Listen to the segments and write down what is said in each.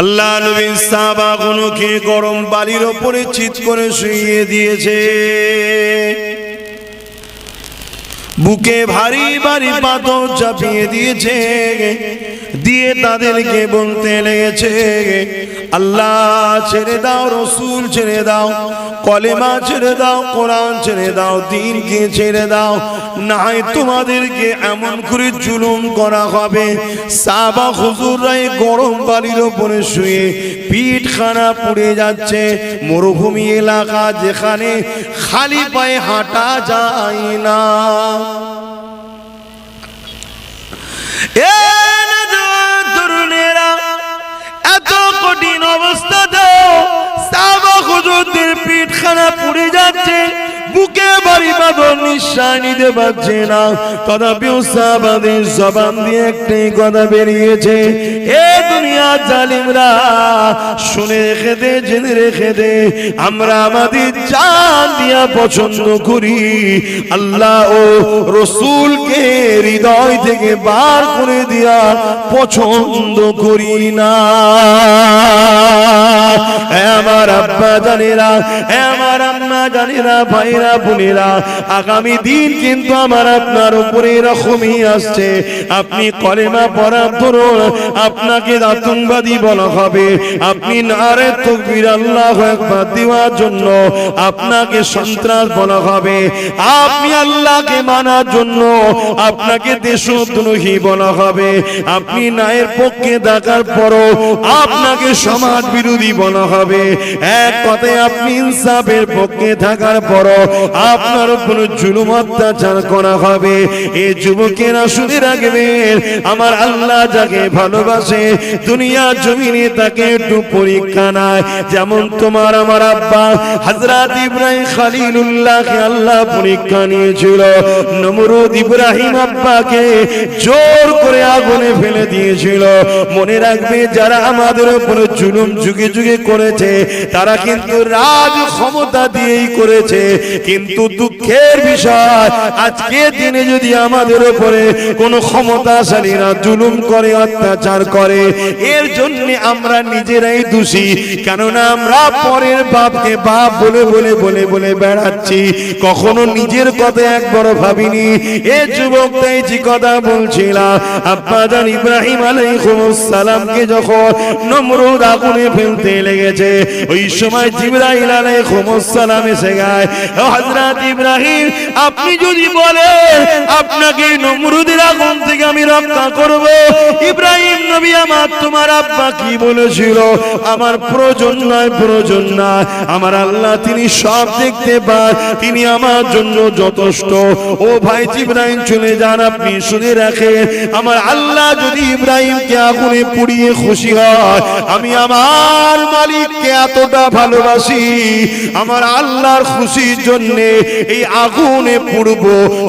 আল্লাহ নবী সাহাবাগণকে গরম বালির উপরে চিৎ করে শুইয়ে দিয়েছে। বুকে ভারী ভারী পাথর চাপিয়ে দিয়েছে, দিয়ে তাদেরকে বলতে লেগেছে, আল্লাহ ছেড়ে দাও, রসুল ছেড়ে দাও, কলেমা ছেড়ে দাও, কোরআন ছেড়ে দাও, দ্বীনকে ছেড়ে দাও, না হয় তোমাদেরকে এমন করে জুলুম করা হবে। সাহাবা হুজুররা গরম বালির উপরে শুয়ে পিঠখানা পুড়ে যাচ্ছে। মরুভূমি এলাকা, যেখানে খালি পায়ে হাঁটা যায় না। তরুণেরা, এত কঠিন অবস্থাতেও সাহাবা হুজুরদের পিঠখানা পুড়ে যাচ্ছে, বুকে ভারী পাথর, নিঃশ্বাস নিতে পারছে না। তথাপিও সাহাবাদের জবান দিয়ে একটাই কথা বেরিয়েছে, এ দুনিয়ার জালিমরা, শুনে রেখে দে, জেনে রেখে দে, আমরা আমাদের জান দিয়া পছন্দ করি, আল্লাহ ও রসুলকে হৃদয় থেকে বার করে দিয়া পছন্দ করি না। আমার আব্বা জানেরা, আমার আম্মা জানেরা, ভাইরা বোনেরা, আগামী দিন কিন্তু আমার আপনার উপরে এরকমই আসছে। আপনি কলেমা পড়ার ধরুন আপনাকে আতঙ্কবাদী বলা হবে, আপনি নারে তাকবীর আল্লাহু আকবার দেওয়ার জন্য আপনাকে সন্ত্রাস বলা হবে, আপনি আল্লাহকে মানার জন্য আপনাকে দেশদ্রোহী বলা হবে, আপনি ন্যায়ের পক্ষে থাকার পরও আপনাকে সমাজ বিরোধী বলা হবে, এক কথায় আপনি ইনসাফের পক্ষে থাকার পরও আপনার উপর জুলুম অত্যাচার করা হবে। এই যুবকেরা শুনে রাখবেন, আমার আল্লাহ যাকে ভালোবাসে দুনিয়া জমিনে তাকে একটু পরীক্ষা নাই। যেমন তোমার আমার আব্বা হযরত ইব্রাহিম খলিলুল্লাহকে আল্লাহ পরীক্ষা নিয়েছিল। নমরুদ ইব্রাহিম আব্বাকে জোর করে আগুনে ফেলে দিয়েছিল। মনে রাখবে, যারা আমাদের উপর জুলুম যুগে যুগে করেছে তারা কিন্তু রাজ ক্ষমতা দিয়েই করেছে, কিন্তু দুঃখের বিষয় আজকে দিনে যদি আমাদের উপরে কোনো ক্ষমতাশালীরা জুলুম করে, অত্যাচার করে, এর জন্য আমরা নিজেরাই দোষী। কেননা আমরা পরের বাপকে বাপ বলে বলে বলে বলে বেড়াচ্ছি, কখনো নিজের কথা একবার ভাবিনি। এ যুবক তাই যে কথা বলছিলাম, আব্বাজান ইব্রাহিম আলাইহিস সালামকে যখন নমরুদ আগুনে ফেলতে লেগেছে, ওই সময় জিবরাইল আলাইহিস সালাম এসে গায়, হযরত ইব্রাহিম আপনি যদি বলেন আপনাকে নমরুদের আগুন থেকে আমি রক্ষা করব, ইব্রাহিম নবী আমার তোমার আব্বা কি বলেছিল, আমার প্রয়োজন নয়, প্রয়োজন না, আমার আল্লাহ তিনি সব দেখতে পান, তিনি আমার জন্য যথেষ্ট। ও ভাই ইব্রাহিম চলে যান, আপনি শুনে রাখেন, আমার আল্লাহ যদি ইব্রাহিমকে আগুনে পুড়িয়ে খুশি হয়, আমি আমার মালিককে এতটা ভালোবাসি, আমার আল্লাহর খুশির জন্য এই আগুনে পুড়ব।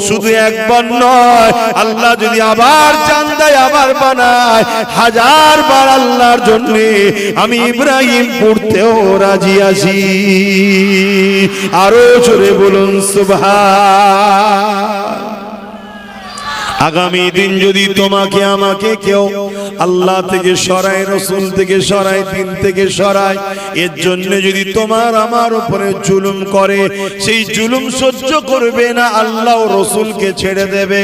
শুধু একবার নয়, আল্লাহ যদি আবার চান দেয়, আবার বানায়, 1000 বার আল্লাহর জন্য আমি ইব্রাহিম পুড়তেও রাজি আছি। আরো জোরে বলুন সুবহান। আগামী দিন যদি তোমাকে আমাকে কেউ আল্লাহ থেকে সরায়, রসুল থেকে সরায়, দিন থেকে সরায়, এর জন্য যদি তোমার আমার উপরে জুলুম করে, সেই জুলুম সহ্য করবে না, আল্লাহ ও রসুলকে ছেড়ে দেবে।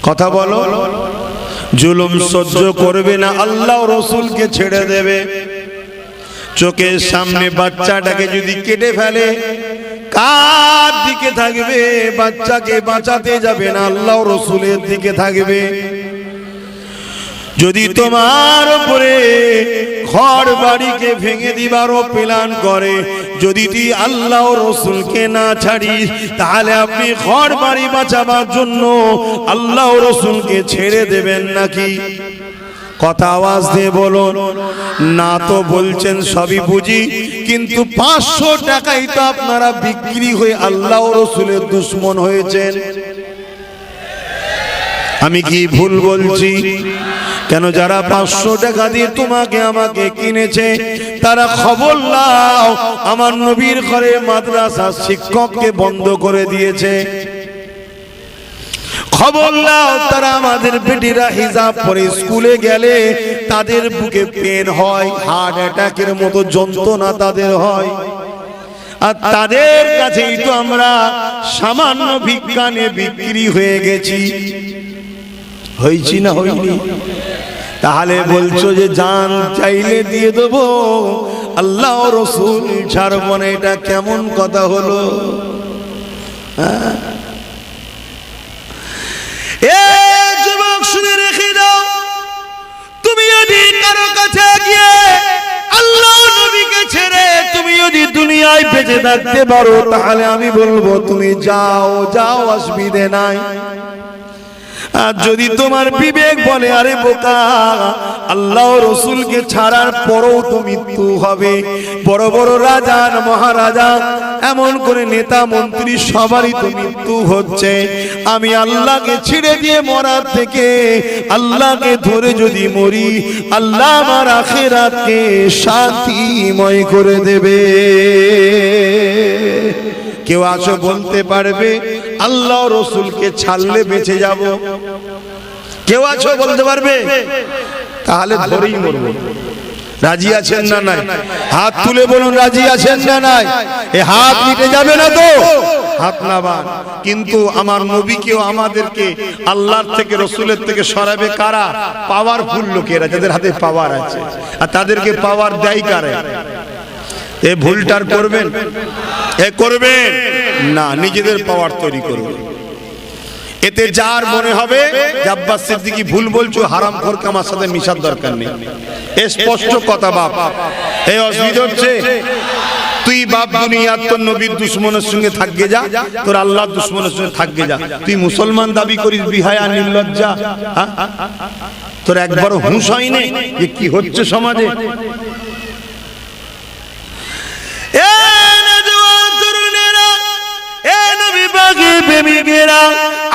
কথা বলো, জুলুম সহ্য করবে না, আল্লাহ ও রসুলকে ছেড়ে দেবে। চোখের সামনে বাচ্চাটাকে যদি কেটে ফেলে, কার দিকে থাকবে? বাচ্চাকে বাঁচাতে যাবে না, আল্লাহ রসুলের দিকে থাকবে। যদি তোমার উপরে ঘর বাড়িকে ভেঙে দিবারও প্ল্যান করে, যদি তুই আল্লাহ রসুলকে না ছাড়িস, তাহলে আপনি ঘর বাড়ি বাঁচাবার জন্য আল্লাহ রসুলকে ছেড়ে দেবেন নাকি? কথা আওয়াজ দিয়ে বলুন না। তো বলছেন সবই বুঝি, কিন্তু 500 টাকাই তো আপনারা বিক্রি হয়ে আল্লাহ রসুলের দুশমন হয়েছেন। আমি কি ভুল বলছি? কেন যারা 500 টাকা দিয়ে তোমাকে আমাকে কিনেছে, তারা খবর নাও, আমার নবীর ঘরে মাদ্রাসা শিক্ষককে বন্ধ করে দিয়েছে। খবর নাও, তারা আমাদের বেটিরা হিজাব পরে স্কুলে গেলে তাদের বুকে পেন হয়, হার্ট অ্যাটাকের মতো যন্ত্রণা তাদের হয়। আর তাদের কাছেই তো আমরা সামান্য ভিক্ষানে বিক্রি হয়ে গেছি। হয়েছি না হয়নি? তাহলে বলছো যে জান চাইলে দিয়ে দেবো, আল্লাহ রাসূল ছাড়বো না, এটা কেমন কথা হলো? যুবক শুনে রেখে দাও, তুমি যদি কারো কাছে গিয়ে আল্লাহ নবীকে ছেড়ে তুমি যদি দুনিয়ায় বেঁচে থাকতে পারো, তাহলে আমি বলবো তুমি যাও, যাও, অসুবিধে নাই। আর যদি তোমার বিবেক বলে আরে বোকা, আল্লাহ রসুলকে ছাড়ার পরও তো মৃত্যু হবে, বড় বড় রাজা মহারাজা এমন করে নেতা মন্ত্রী সবারই তো মৃত্যু হচ্ছে, আমি আল্লাহকে ছেড়ে দিয়ে মরার থেকে আল্লাহকে ধরে যদি মরি, আল্লাহ আমার আখিরাতকে শান্তিময় করে দেবে। কেউ আছো বলতে পারবে আল্লাহ রসুলকে ছাড়লে বেঁচে যাব? কেউ আছো বলতে পারবে? তাহলে ধরেই মরবো। রাজি আছেন না নাই? হাত তুলে বলুন রাজি আছেন না নাই? এ হাত মিটে যাবে না তো? হাত নামান। কিন্তু আমার নবীকেও আমাদেরকে আল্লাহর থেকে রসুলের থেকে সরাবে কারা? পাওয়ারফুল লোকেরা, যাদের হাতে পাওয়ার আছে। আর তাদেরকে পাওয়ার দেয় কারা? এ ভুলটার করবেন? এ করবেন না, নিজেদের পাওয়ার তৈরি করবেন। এতে যার মনে হবে যে আব্বাস সিদ্দিকী ভুল বলছো, হারামখোরকে আমার সাথে মিশার দরকার নেই, স্পষ্ট কথা। বাপ এই অসুবিধা হচ্ছে, তুই বাপ দুনিয়ার তোর নবীর দুশ্মনের সঙ্গে থাকবে যা, তোর আল্লাহর দুশ্মনের সঙ্গে থাকবে যা। তুই মুসলমান দাবি করিস, বিহায়া নির্লজ্জা, তোর একবারও হুঁশ হয়নি যে কি হচ্ছে সমাজে?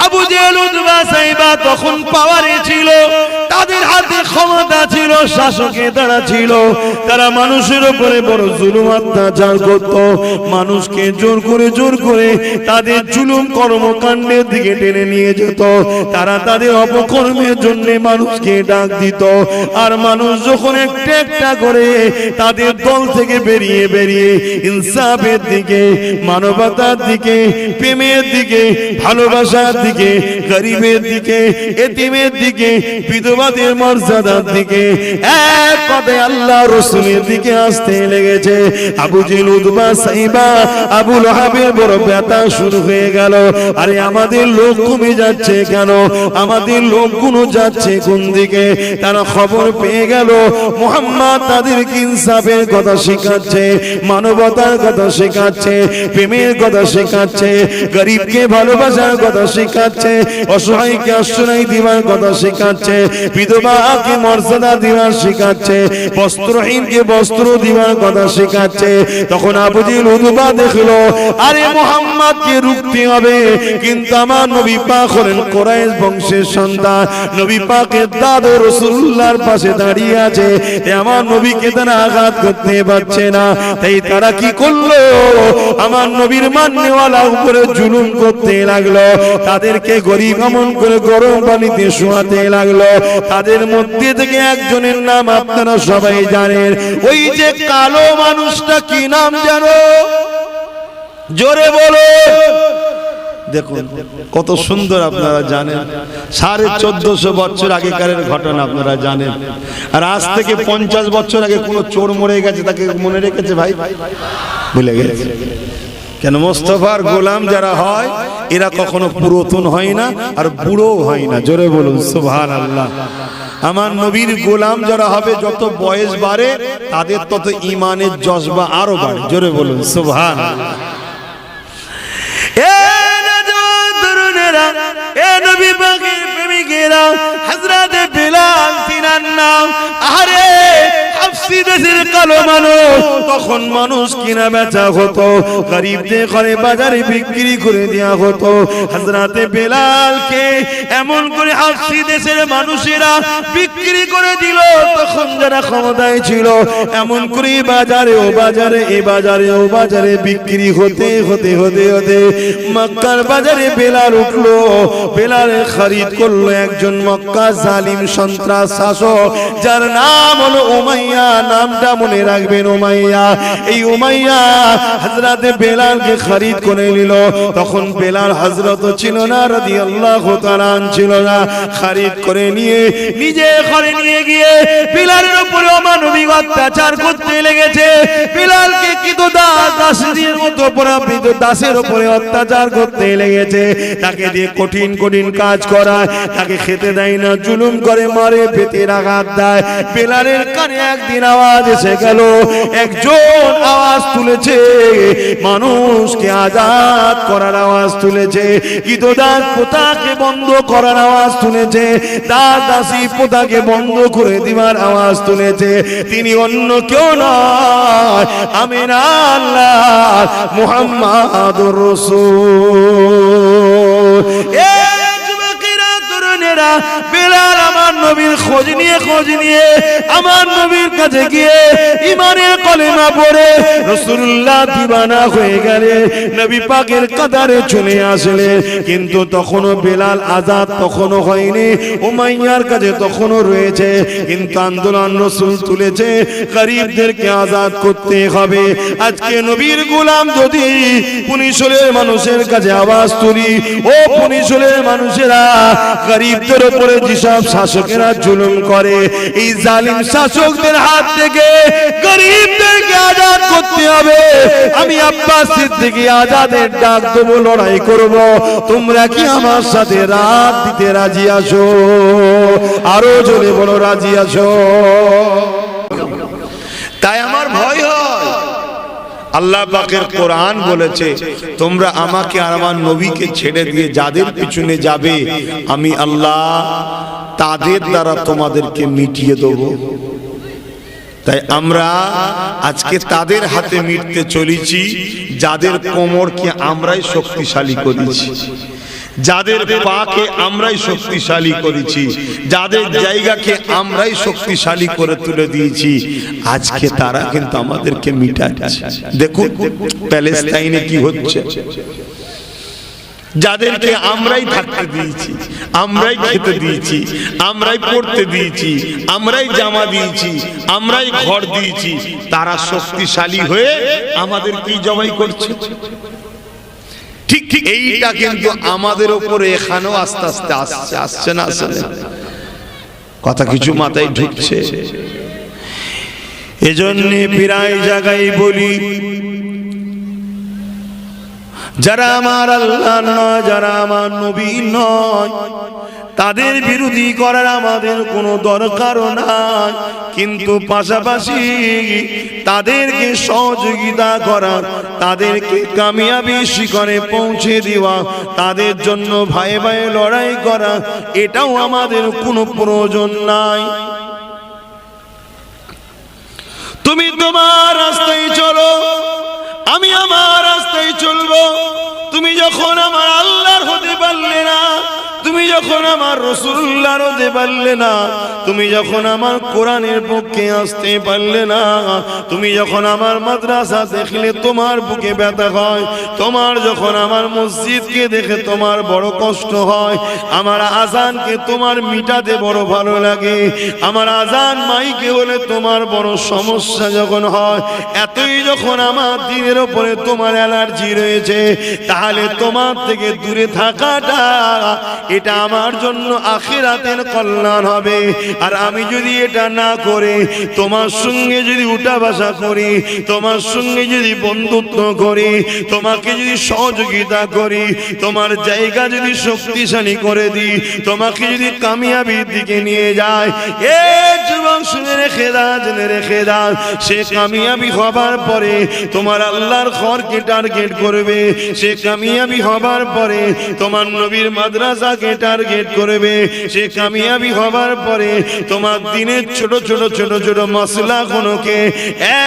আবু জেহেল উতবা সাইবা তখন পাওয়ারে ছিল, তাদের হাতে ক্ষমতা ছিল, শাসকের দ্বারা ছিল। তারা মানুষের উপরে বড় জুলুম অত্যাচার করত, মানুষকে জোর করে তাদের জুলুম কর্মকাণ্ডের দিকে টেনে নিয়ে যেত। তারা তাদের অপকর্মের জন্য মানুষকে ডাক দিত। আর মানুষ যখন একটা একটা করে তাদের দল থেকে বেরিয়ে ইনসাফের দিকে, মানবতার দিকে, প্রেমের দিকে, ভালোবাসার দিকে, গরিবের দিকে, এতিমের দিকে, বিধবাদের মর্যাদার দিকে, এক কথায় আল্লাহ রসুলের দিকে আসতে লেগেছে। আবু জেহেল উতবা সাইবা আবু লাহাবের বড় ব্যথা শুরু হয়ে গেল। আরে আমাদের লোক কমে যাচ্ছে কেন? আমাদের লোকগুলো যাচ্ছে কোন দিকে? তারা খবর পেয়ে গেল মুহাম্মদ তাদেরকে ইনসাফের কথা শেখাচ্ছে, মানবতার কথা শেখাচ্ছে, প্রেমের কথা শেখাচ্ছে, গরিবকে ভালোবাসার কথা শেখাচ্ছে, অসহায়কে আশ্রয় দিবার কথা শেখাচ্ছে, বিধবাকে মর্যাদা দিবার শেখাচ্ছে, বস্ত্রহীনকে বস্ত্র দিবার কথা শেখাচ্ছে। তখন আবু জেহেল উতবা দেখলো আরে মুহাম্মদকে রুখতে হবে, কিন্তু আমার নবী পাক হলেন কুরাইশ বংশের সন্তান, নবী পাকের দাদু রাসূলুল্লাহর পাশে দাঁড়িয়ে আছে, আমার নবীকে তারা আঘাত করতে পারছে না। তাই তারা কি করলো? আমার নবীর মান্যওয়ালা উপরে জুলুম করতে লাগলো, তাদেরকে গরিব আমন করে গরম পানিতে শোয়াতে লাগলো। তাদের মধ্যে থেকে একজনের নাম আপনারা সবাই জানেন, ওই যে কালো মানুষটা, কি নাম জানো? জোরে বলো। দেখুন কত সুন্দর, আপনারা জানেন 1450 বছর আগেকারের ঘটনা আপনারা জানেন। আর আজ থেকে 50 বছর আগে কোন চোর মরে গেছে, তাকে মনে রেখেছে ভাই? ভুলে গেছে। কেন? মোস্তফার গোলাম যারা হয় এরা কখনো পুরাতন হয় না আর বুড়ো হয় না। জোরে বলুন সুবহানাল্লাহ। আমার নবীর গোলাম যারা হবে, যত বয়স বাড়ে তাদের তত ঈমানের জজবা আরো বাড়ে। জোরে বলুন সুবহানাল্লাহ। নবী পাকের প্রেমিকেরা, হযরত বিলাল তিনার নাম। আরে হাফসি দেশের কালো মানুষ, তখন মানুষ কিনা বেচা হতো, গরিবদের ঘরে বাজারে বিক্রি করে দেওয়া হতো। হযরত বিলালকে এমন করে হাফসি দেশের মানুষেরা বিক্রি করে দিল। তখন তখন যারা ক্ষমতায় ছিল এমন করে বাজারে ও বাজারে এ বাজারে ও বাজারে বিক্রি হতে হতে হতে হতে মক্কার বাজারে বেলাল উঠলো। বেলালে খরিদ করলো একজন মক্কা জালিম সন্ত্রাস শাসক, যার নাম হলো উমাইয়া। নামটা মনে রাখবেন, উমাইয়া। এই উমাইয়া হযরত বেলালকে খরিদ করে নিল। তখন বেলাল হযরত ছিল না, রাদিয়াল্লাহু তাআলা ছিল না। খরিদ করে নিয়ে নিজে ঘরে নিয়ে গিয়ে বেলালের উপরে অমানবিক অত্যাচার করতে লেগেছে। বেলালকে কিন্তু দাসের মতো পরাবৃত দাসের উপরে অত্যাচার করতে লেগেছে। তাকে দিয়ে কঠিন কঠিন কাজ করায়, তাকে খেতে দেয় না, জুলুম করে, মারে, পেটের আঘাত দেয়। বেলালের কানে একদিন আওয়াজ এসে গেল, একজন আওয়াজ তুলেছে, মানুষকে আজাদ করার আওয়াজ তুলেছে, কিতদাস প্রথাকে বন্ধ করার আওয়াজ তুলেছে, দাসী প্রথাকে বন্ধ করে দিবার আওয়াজ তুলেছে। তিনি অন্য কেউ নয়, আমিন আল্লাহ মুহাম্মাদুর রাসূল। বেলাল আমার নবীর খোঁজ নিয়ে আমার নবীর কাছে গিয়ে ঈমানের কলেমা পড়ে রাসূলুল্লাহ দিওয়ানা হয়ে গেলে নবী পাকের কাতারে চলে আসলেন। কিন্তু তখনও বেলাল আজাদ তখনও হয়নি, উমাইয়ার কাছে তখনও রয়েছে। কিন্তু আন্দোলন রাসূল তুলেছে, গরীবদেরকে আজাদ করতে হবে। আজকে নবীর গোলাম যদি পুনিশলের মানুষের কাছে আওয়াজ তুলি, ও পুনিশলের মানুষেরা, গরীবদের উপরে যেসব শাসকেরা জুলুম করে, এই জালিম শাসকদের হাত থেকে গরীবদেরকে আজাদ করতে হবে। আমি আব্বাস সিদ্দিকী আজাদের ডাক দেবো, লড়াই করব। তোমরা কি আমার সাথে রাত দিতে রাজি আছো? আরো জোরে বলো, রাজি আছো? তাই আমার ভয় হয়। আল্লাহ পাকের কোরআন বলেছে, তোমরা আমাকে আর আমার নবীকে ছেড়ে দিয়ে যাদের পিছনে যাবে, আমি আল্লাহ তাদের দ্বারা তোমাদেরকে মিটিয়ে দেব। তাই আমরা আজকে তাদের হাতে মিটতে চলেছি, যাদের কোমরকে আমরাই শক্তিশালী করেছি, যাদের পাকে আমরাই শক্তিশালী করেছি, যাদের জায়গাকে আমরাই শক্তিশালী করে তুলে দিয়েছি, আজকে তারা কিন্তু আমাদেরকে মিটাচ্ছে। দেখুন প্যালেস্তাইনে কি হচ্ছে, যাদেরকে আমরাই থাকতে দিয়েছি, আমরাই খেতে দিয়েছি, আমরাই পড়তে দিয়েছি, আমরাই জামা দিয়েছি, আমরাই ঘর দিয়েছি, তারা শক্তিশালী হয়ে আমাদেরকেই জবাই করছে। ঠিক ঠিক এইটা কিন্তু আমাদের উপরে এখানেও আস্তে আস্তে আসছে না? আসলে কথা কিছু মাথায় ঢুকছে। এজন্য প্রায় জায়গায় বলি, যারা আমার আল্লাহ নয়, যারা আমার নবী নয়, তাদের বিরোধী করার আমাদের কোনো দরকারও নাই। কিন্তু পাশাপাশি তাদেরকে সহযোগিতা করা, তাদেরকে কামিয়াবি শিখরে পৌঁছে দেওয়া, তাদের জন্য ভাই ভাই লড়াই করা, এটাও আমাদের কোনো প্রয়োজন নাই। তুমি তোমার রাস্তায় চলো, আমি আমার রাস্তায় চলবো। তুমি যখন আমার আল্লাহর হতে পারলে না, তুমি যখন আমার রাসূলুল্লাহর হতে পারলে না, তুমি যখন আমার কোরআনের পক্ষে আসতে পারলে না, তুমি যখন আমার মাদ্রাসা দেখলে তোমার বুকে ব্যথা হয়, তোমার যখন আমার মসজিদকে দেখে তোমার বড় কষ্ট হয়, আমার আজানকে তোমার মিটাতে বড় ভালো লাগে, আমার আজান মাইকে হলে তোমার বড় সমস্যা যখন হয়, এতই যখন আমার দিনের উপরে তোমার অ্যালার্জি রয়েছে, তাহলে তোমার থেকে দূরে থাকাটা এটা আমার জন্য আখিরাতের কল্যাণ হবে। আর আমি যদি এটা না করে তোমার সঙ্গে যদি উঠা বসা করি, তোমার সঙ্গে যদি বন্ধুত্ব করি, তোমাকে যদি সহযোগিতা করি, তোমার জায়গা যদি শক্তিশালী করে দিই, তোমাকে যদি কামিয়াবির দিকে নিয়ে যায়, এ যুবক শুনে রেখে দাও, জেনে রেখে দাও, সে কামিয়াবি হবার পরে তোমার আল্লাহর ঘরকে টার্গেট করবে, সে কামিয়াবি হবার পরে তোমার নবীর মাদ্রাসাকে টার্গেট করবে, সে কামিয়াবি হবার পরে তোমার দিনের ছোট ছোট ছোট ছোট মাসলাগুলোকে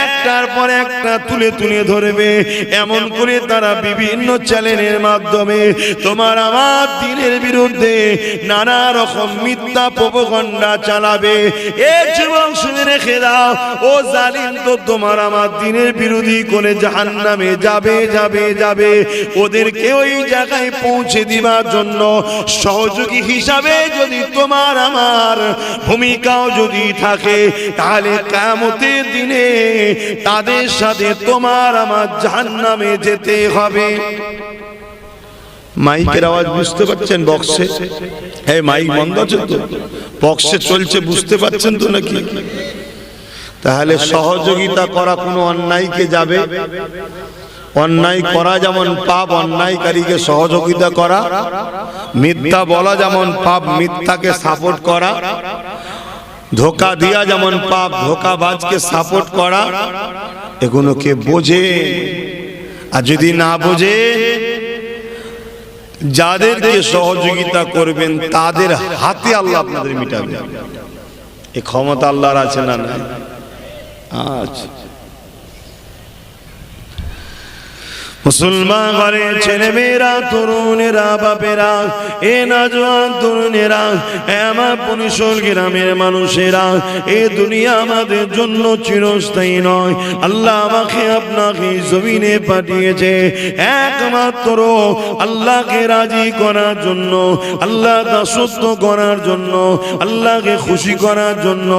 একটার পর একটা তুলে তুলে ধরবে। এমন করে তারা বিভিন্ন চ্যানেলের মাধ্যমে তোমার আমার দিনের বিরুদ্ধে নানা রকম মিথ্যা প্রোপাগান্ডা চালাবে। এ যুবক শুনে রেখে দাও, ও জালিম তো তোমার আমার দিনের বিরোধী করে জাহান্নামে যাবে যাবে যাবে। ওদেরকে ওই জায়গায় পৌঁছে দিবার জন্য সহযোগী হিসাবে যদি তোমার আমার ভূমিকাও যদি থাকে, তাহলে কিয়ামতের দিনে তাদের সাথে তোমার আমার জাহান্নামে যেতে হবে। মাইকের আওয়াজ বুঝতে পাচ্ছেন? বক্সে, হ্যাঁ মাইক বন্ধ আছে তো, বক্সে চলছে, বুঝতে পাচ্ছেন তো নাকি? তাহলে সহযোগিতা করা কোনো অন্যায়কে যাবে, অন্যায় করা যেমন পাপ, অন্যায়কারীকে সহযোগিতা করা, মিথ্যা বলা যেমন পাপ, মিথ্যাকে সাপোর্ট করা, ধোঁকা দিয়া যেমন পাপ, ধোঁকাবাজকে সাপোর্ট করা, এগুলো কে বোঝে? আর যদি না বোঝে, যাদেরকে সহযোগিতা করবেন তাদের হাতে আল্লাহ আপনাদের মিটাবে। এই ক্ষমতা আল্লাহর আছে না? না। আচ্ছা, মুসলমান ঘরে ছেলে মেয়েরা, তরুণেরা, বাপেরা, এ নওজোয়ান তরুণেরা, আমার পুনিশোল গ্রামের মানুষেরা, এই দুনিয়া আমাদের জন্য চিরস্থায়ী নয়। আল্লাহ আমাকে আপনাকে জমিনে পাঠিয়েছে একমাত্র আল্লাহকে রাজি করার জন্য, আল্লাহ দাসত্ব করার জন্য, আল্লাহকে খুশি করার জন্য।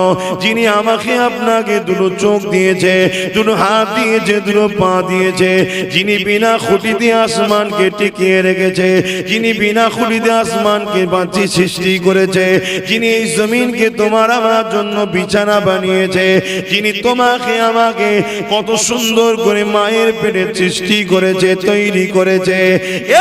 যিনি আমাকে আপনাকে দুটো চোখ দিয়েছে, দুটো হাত দিয়েছে, দুটো পা দিয়েছে, যিনি বিনা খুঁটিতে আসমানকে টিকিয়ে রেখেছে, যিনি বিনা খুঁটিতে আসমানকে বাঁচি সৃষ্টি করেছে, যিনি এই জমিনকে তোমার আমার জন্য বিছানা বানিয়েছে, যিনি তোমাকে আমাকে কত সুন্দর করে মায়ের পেটে সৃষ্টি করেছে, তৈরি করেছে।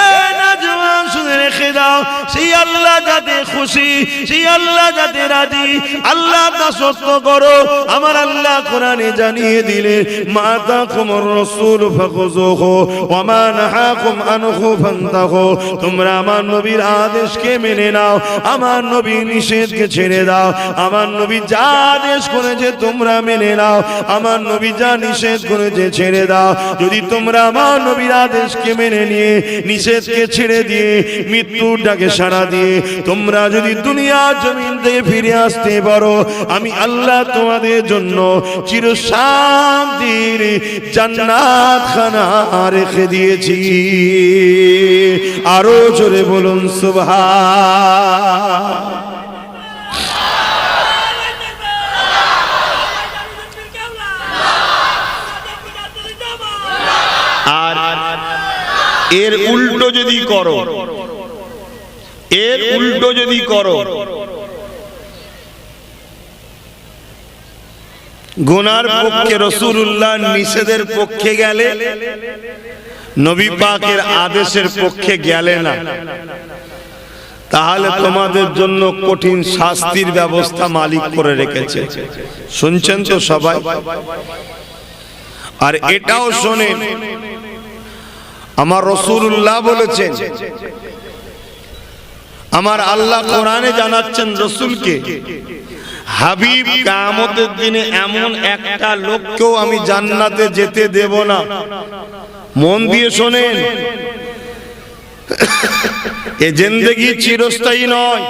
এ নওজোয়ান শুনে রেখে দাও, সেই আল্লাহ যাতে খুশি, সেই আল্লাহ যাতে রাজি, আল্লাহ দাসত্ব করো। আমার আল্লাহ কোরআনে জানিয়ে দিলেন, মা তাকুমুর রাসূল ফাখুযুহু ওয়া মা নাহাকুম আনহু ফান্তাহু। তোমরা আমার নবীর আদেশকে মেনে নাও, আমার নবীর নিষেধকে ছেড়ে দাও। আমার নবী যা আদেশ করেছে তোমরা মেনে নাও, আমার নবী যা নিষেধ করেছে ছেড়ে দাও। যদি তোমরা আমার নবীর আদেশকে মেনে নিয়ে নিষেধকে ছেড়ে দিয়ে মৃত্যুর ডাকে সাড়া দিয়ে তোমরা যদি দুনিয়া জমিন থেকে ফিরে আসতে পারো, আমি আল্লাহ তোমাদের জন্য চিরশান্তির জান্নাত খানা রেখে দিয়েছি। আরো জোরে বলুন সুবহান। আর এর উল্টো যদি করো, এর উল্টো যদি করো, গুনার পক্ষে রাসূলুল্লাহ নিষেধের পক্ষে গেলে, নবী পাকের আদেশের পক্ষে গেলে না, তাহলে তোমাদের জন্য কঠিন শাস্তির ব্যবস্থা মালিক করে রেখেছে। শুনছেন তো সবাই? আর এটাও শোনেন, আমার রাসূলুল্লাহ বলেছেন, আমার আল্লাহ কোরআনে জানাচ্ছেন রাসূলকে, হাবিব কিয়ামতের দিনে এমন একটা লোককেও আমি জান্নাতে যেতে দেব না। মন দিয়ে শোনেন, এ জিন্দেগি চিরস্থায়ী নয়,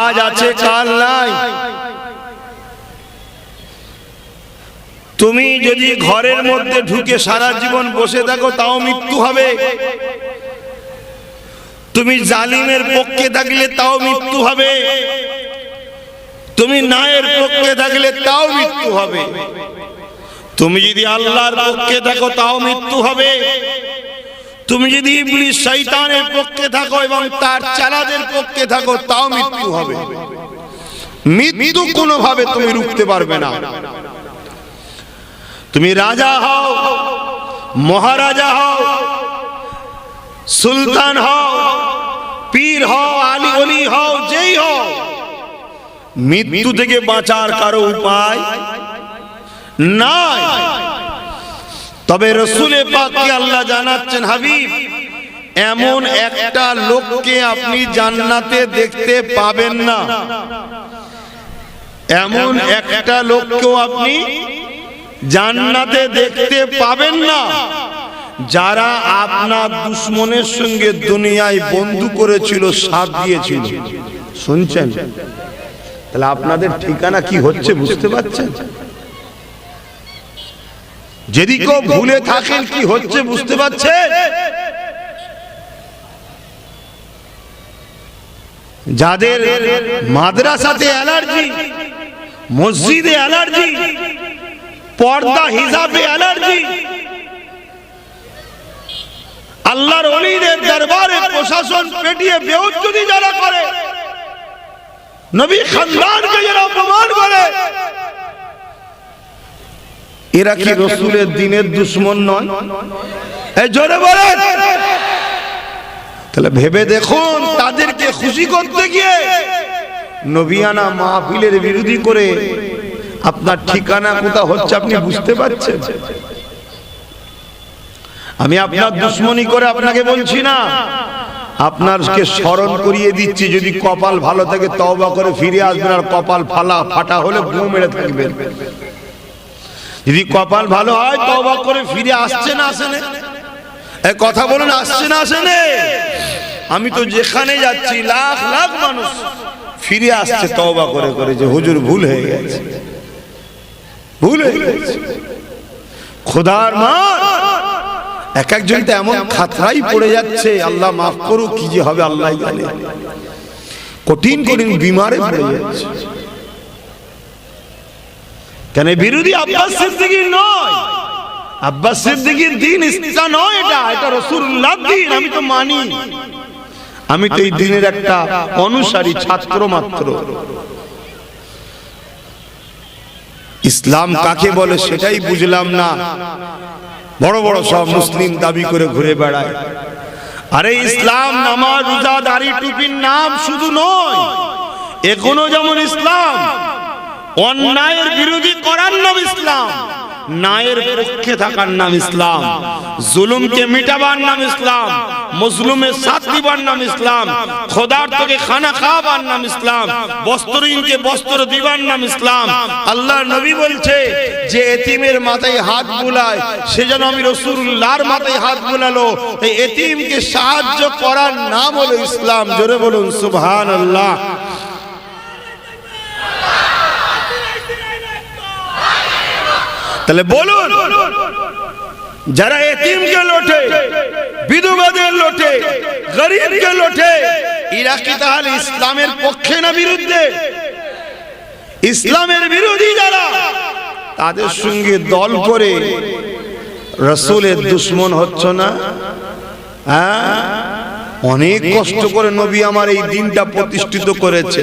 আজ আছে কাল নাই। তুমি যদি ঘরের মধ্যে ঢুকে সারা জীবন বসে থাকো তাও মৃত্যু হবে। তুমি জালিমের পক্ষে থাকলে তাও মৃত্যু হবে, তুমি ন্যায়ের পক্ষে থাকলে তাও মৃত্যু হবে। তুমি যদি আল্লাহর পক্ষে থাকো তাও মৃত্যু হবে, তুমি যদি ইবলিস শয়তানের পক্ষে থাকো এবং তার চালাদের পক্ষে থাকো তাও মৃত্যু হবে। মৃত্যু কোনোভাবে তুমি রুখতে পারবে না। তুমি রাজা হও, মহারাজা হও, সুলতান হও, পীর হও, আলী ওলি হও, যেই হও, মৃত্যু থেকে বাঁচার কারো উপায় নাই। তবে রাসূলে পাককে আল্লাহ জানাচ্ছেন, হাবিব এমন একটা লোককে আপনি জান্নাতে দেখতে পাবেন না, এমন একটা লোককেও আপনি জান্নাতে দেখতে পাবেন না যারা আপনার দুশমনের সঙ্গে দুনিয়ায় বন্ধু করেছিল, সাথ দিয়েছিল। শুনছেন? তাহলে আপনাদের ঠিকানা কি হচ্ছে বুঝতে পারছেন? যদি কেউ ভুলে থাকেন কি হচ্ছে বুঝতে পারছেন? যাদের মাদ্রাসাতে অ্যালার্জি, মসজিদে অ্যালার্জি, পর্দা হিজাবে অ্যালার্জি, আল্লাহর ওলিদের দরবারে প্রশাসন পেটিয়ে বেহুজ্জতি যারা করে, নবী খানদানকে যারা অপমান করে, এরা কি রাসূলের দ্বীনের দুশমন নয়? এই জোরে বলেন। তাহলে ভেবে দেখুন, তাদেরকে খুশি করতে গিয়ে নবিয়ানা মাহফিলের বিরোধী করে আপনার ঠিকানা কোথায় হচ্ছে আপনি বুঝতে পারছেন? আমি আপনার দুশমনি করে আপনাকে বলছি না, আপনাকে স্মরণ করিয়ে দিচ্ছি, যদি কপাল ভালো থাকে তওবা করে ফিরে আসবেন, আর কপাল ফাটা হলে ঘুম মেরে থাকবেন। যদি কপাল ভালো হয় তওবা করে ফিরে আসছে না আসে না? এই কথা বলুন, আসছে না আসে না? আমি তো যেখানে যাচ্ছি লাখ লাখ মানুষ ফিরে আসছে তওবা করে করে, যে হুজুর ভুল হয়ে গেছে, ভুল হয়ে গেছে। খোদার মান, এক একজন তো এমন খাতরাই পড়ে যাচ্ছে, আল্লাহ মাফ করুক, কি যে হবে আল্লাহ জানে, কঠিন কঠিন বিমারে পড়ে যাচ্ছে। কেন বিরোধী আব্বাস সিদ্দিকীর নয়, আব্বাস সিদ্দিকীর দ্বীন ইসলাম নয়, এটা রাসূলুল্লাহর দ্বীন। আমি তো মানি, আমি তো এই দ্বীনের একটা অনুসারী ছাত্র মাত্র। ইসলাম কাকে বলে সেটাই বুঝলাম না। বড় বড় সব মুসলিম দাবি করে ঘুরে বেড়ায়। আরে ইসলাম নামাজ রোজা দাড়ি টুপির নাম শুধু নয়, এখনো যেমন ইসলাম অন্যায়ের বিরোধী করার নাম ইসলাম, ন্যায়ের পক্ষে থাকার নাম ইসলাম, জুলুমকে মিটাবার নাম ইসলাম, মজলুমের সাথ দিবার নাম ইসলাম, খোদার্থকে খানা খাওয়াবার নাম ইসলাম, বস্ত্রহীনকে বস্ত্র দিবার নাম ইসলাম। আল্লাহর নবী বলছে যে এতিমের মাথায় হাত বুলায় সে যেন আমি রাসূলুল্লাহর মাথায় হাত বুলালো। এই এতিমকে সাহায্য করার নাম হলো ইসলাম। জোরে বলুন সুবহানাল্লাহ। তাহলে বলুন, যারা এতিমকে লোটে, বিধবাদের লোটে, গরিবকে লোটে, এরা কি তাহলে ইসলামের পক্ষে না বিরুদ্ধে? ইসলামের বিরোধী যারা, তাদের সঙ্গে দল করে রাসূলের দুশমন হচ্ছ না? হ্যাঁ, অনেক কষ্ট করে নবী আমার এই দিনটা প্রতিষ্ঠিত করেছে।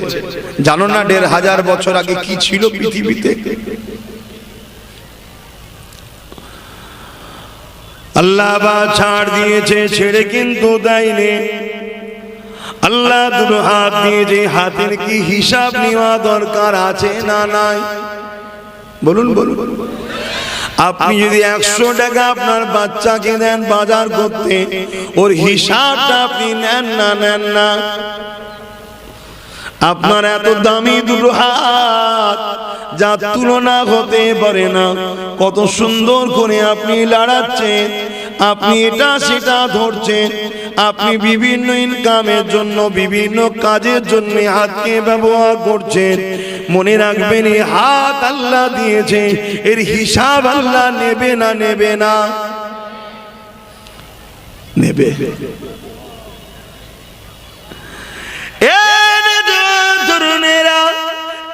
জানো না ১৫০০ বছর আগে কি ছিল পৃথিবীতে? আল্লাহ বা ছাড় দিয়েছে, ছেড়ে কিন্তু দেয়নি। আল্লাহ দুটো হাত দিয়েছে, হাতের কি হিসাব নেওয়া দরকার আছে না নাই? বলুন বলুন। আপনি যদি ১০০ টাকা আপনার বাচ্চাকে দেন বাজার করতে, ওর হিসাবটা আপনি নেন না নেন না? আপনার এত দামি দুটো হাত, যা তুলনা হতে পারে না, কত সুন্দর করে আপনি লড়াচ্ছেন, আপনি এটা সেটা ধরছেন, আপনি বিভিন্ন ইনকামের জন্য বিভিন্ন কাজের জন্য হাতকে ব্যবহার করছেন। মনে রাখবেন, এই হাত আল্লাহ দিয়েছে, এর হিসাব আল্লাহ নেবে না নেবে না? নেবে।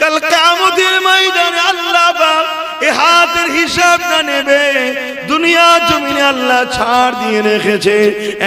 কাল কিয়ামতের ময়দানে আল্লাহ পাক এই হাতের হিসাবটা নেবে। দুনিয়া জমিনে আল্লাহ ছাড় দিয়ে রেখেছে,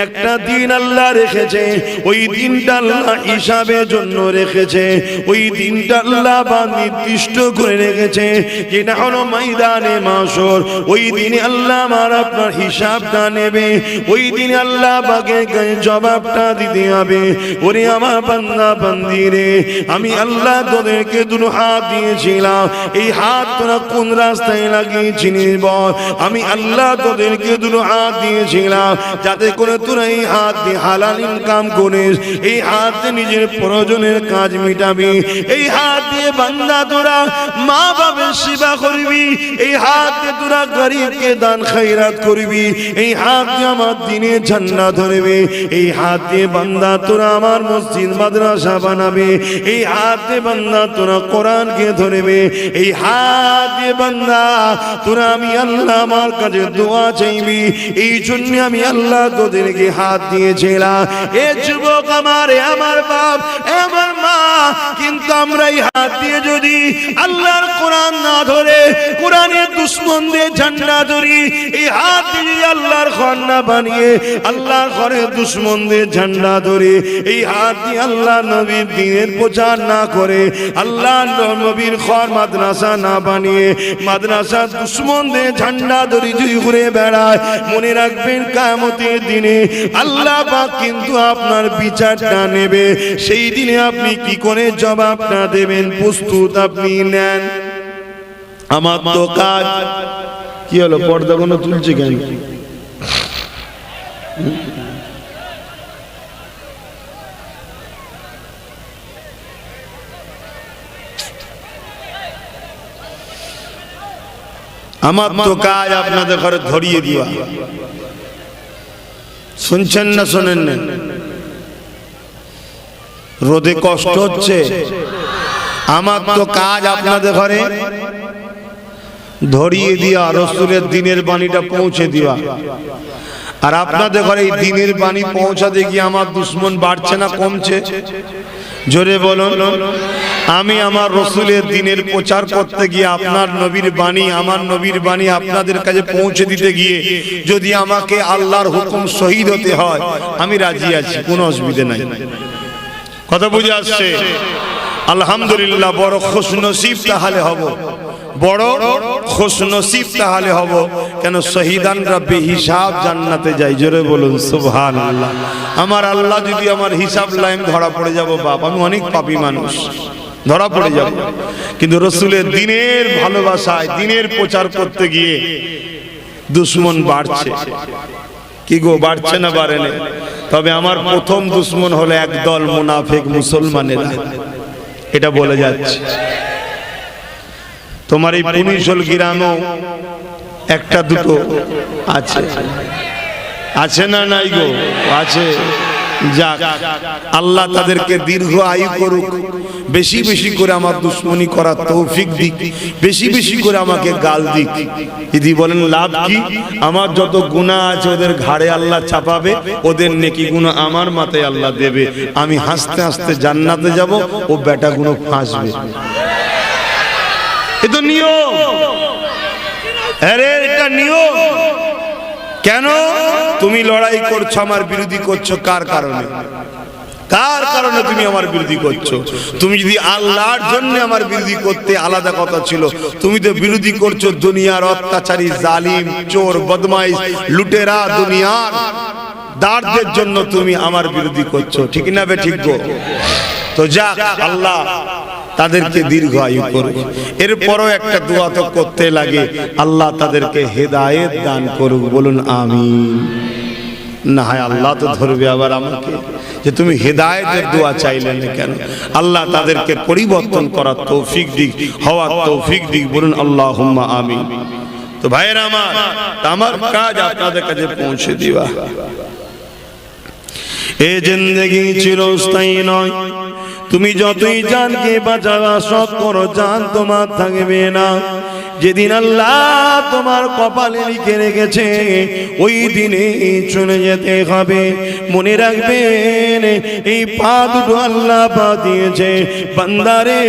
একটা দিন আল্লাহ রেখেছে, ওই দিনটা আল্লাহ হিসাবের জন্য রেখেছে। ওই দিনটা আল্লাহ পাক নির্দিষ্ট করে রেখেছে, যেটা হলো ময়দানে মাশর। ওই দিনে আল্লাহ আমার আপনার হিসাবটা নেবে। ওই দিনে আল্লাহ পাকের জবাবটা দিতে হবে। ওরে আমার বান্দা বান্দি রে, আমি আল্লাহ তোদেরকে দুটো হাত দিয়েছিলাম, এই হাত তোরা কোন রাস্তায় লাগিয়ে দিয়েছি বল আমি আল্লাহ তোদেরকে দুটো হাত দিয়েছিলাম যাতে করে তোরা এই হাত দিয়ে হালাল ইনকাম করিস, এই হাত দিয়ে নিজের প্রয়োজনের কাজ মিটাবি, এই হাত দিয়ে বান্দা তোরা মা বাবার সেবা করবি, এই হাত দিয়ে তোরা গরিবকে দান খয়রাত করবি, এই হাত দিয়ে আমার দিনের ঝান্ডা ধরবি, এই হাত দিয়ে বান্দা তোরা আমার মসজিদ মাদ্রাসা বানাবে, এই হাত দিয়ে বান্দা তোরা কোরআনকে ধরবে, এই হাত দিয়ে বান্দা তোরা আমি আল্লাহ আমার কাছে দোয়া চাইবি। এই জন্য আমি আল্লাহ তোদেরকে হাত দিয়েছিলাম। এ যুবক আমার, আমার বাপ, আমার মা, কিন্তু আমরা এই হাত দিয়ে যদি আল্লাহর কোরআন না ধরে কোরআনের দুশমনদের ঝান্ডা ধরি, এই হাত দিয়ে আল্লাহর ঘর না বানিয়ে আল্লাহর ঘরের দুশমনদের ঝান্ডা ধরে, এই হাত দিয়ে আল্লাহ নবীর দ্বীনের প্রচার না করে আল্লাহ নবীর ঘর মাদ্রাসা না বানিয়ে মাদ্রাসার দুশমনদের ঝান্ডা ধরে যদি ঘুরে বেড়ায়, মনে রাখবেন কিয়ামতের দিনে আল্লাহ পাক কিন্তু আপনার বিচারটা নেবে। সেই দিনে আপনি কি করে জবাবটা দেবেন প্রস্তুত আপনি নেন। আমার তো কাজ কি হলো, পর্দা কোনো তুলছে কেন? আমার তো কাজ আপনাদের ঘরে ধরিয়ে দেওয়া। শুনছেন না শোনেন না? রোদে কষ্ট হচ্ছে, আমার তো কাজ আপনাদের ঘরে ধরিয়ে দিয়া রাসূলের দ্বীনের বাণীটা পৌঁছে দেওয়া। আর আপনাদের ঘরে এই দ্বীনের বাণী পৌঁছাতে গিয়ে আমার দুশমন বাড়ছে না কমছে? জোরে বলুন। আমি আমার রাসূলের দ্বীনের প্রচার করতে গিয়ে আপনার নবীর বাণী, আমার নবীর বাণী আপনাদের কাছে পৌঁছে দিতে গিয়ে যদি আমাকে আল্লাহর হুকুম শহীদ হতে হয়, আমি রাজি আছি, কোনো অসুবিধা নাই। কথা বুঝে আসছে? আলহামদুলিল্লাহ, বড় খুশনসিব তাহলে হব, বড় খুশনসিব তাহলে হব। কেন শহীদানরা বেহিসাব জান্নাতে যায়। জোরে বলুন সুবহানাল্লাহ। আমার আল্লাহ যদি আমার হিসাব লাইন ধরা পড়ে যাব, বাপ আমি অনেক পাপী মানুষ, ধরা পড়ে যাব। কিন্তু রাসূলের দ্বীনের ভালোবাসায় দ্বীনের প্রচার করতে গিয়ে দুশমন বাড়ছে। কি গো, বাড়ছে না বাড়ে না? তবে আমার প্রথম দুশমন হলো একদল মুনাফিক মুসলমানেরা। এটা বলে যাচ্ছে, তোমার এই পুনিশল গ্রামেও একটা দুটো আছে, আছে না নাই গো? আছে। যাক, আল্লাহ তাদেরকে দীর্ঘ আয়ু করুক, বেশি বেশি করে আমার দুশ্মনী করার তৌফিক দিক, বেশি বেশি করে আমাকে গাল দিক। যদি বলেন লাভ কি? আমার যত গুনাহ আছে ওদের ঘাড়ে আল্লাহ চাপাবে, ওদের নেকি গুনাহ আমার মাথায় আল্লাহ দেবে। আমি হাসতে হাসতে জান্নাতে যাব, ও বেটা গুনাহ ফাঁসবে। এ তো নিয়ম। আরে এটা নিয়ম। কেন তুমি লড়াই করছো, আমার বিরোধী করছো? কার কারণে? কার কারণে তুমি আমার বিরোধী করছো? তুমি যদি আল্লাহর জন্য আমার বিরোধী করতে আলাদা কথা ছিল। তুমি তো বিরোধী করছো দুনিয়ার অত্যাচারী, জালিম, চোর, বদমাইশ, লুটেরা, দুনিয়ার দারদের জন্য তুমি আমার বিরোধী করছো। ঠিক না বে ঠিক গো? তো যাক, আল্লাহ তাদেরকে দীর্ঘ আয়ু করুক। এরপরও একটা দোয়া তো করতে লাগে, আল্লাহ তাদেরকে হেদায়েত দান করুক। বলুন আমিন। না হয় আল্লাহ তো ধরবে আবার আমাকে, যে তুমি হেদায়েতের দোয়া চাইলেন কেন? আল্লাহ তাদেরকে পরিবর্তন করার তৌফিক দিক, হওয়ার তৌফিক দিক। বলুন আল্লাহুম্মা আমিন। তো ভাইয়েরা আমার কাজ আপনাদের কাছে পৌঁছে দেওয়া। এই জিন্দেগি চিরস্থায়ী নয়। তুমি যতই জানকে বাঁচাবা সব করো, জান তোমার থাকবে না। যেদিন আল্লাহ তোমার কপালে লিখে রেখেছে ওই দিনে চলে যেতে হবে। মনে রাখবেন, এই পা দুটো আল্লাহ পা দিয়েছে। বান্দারে,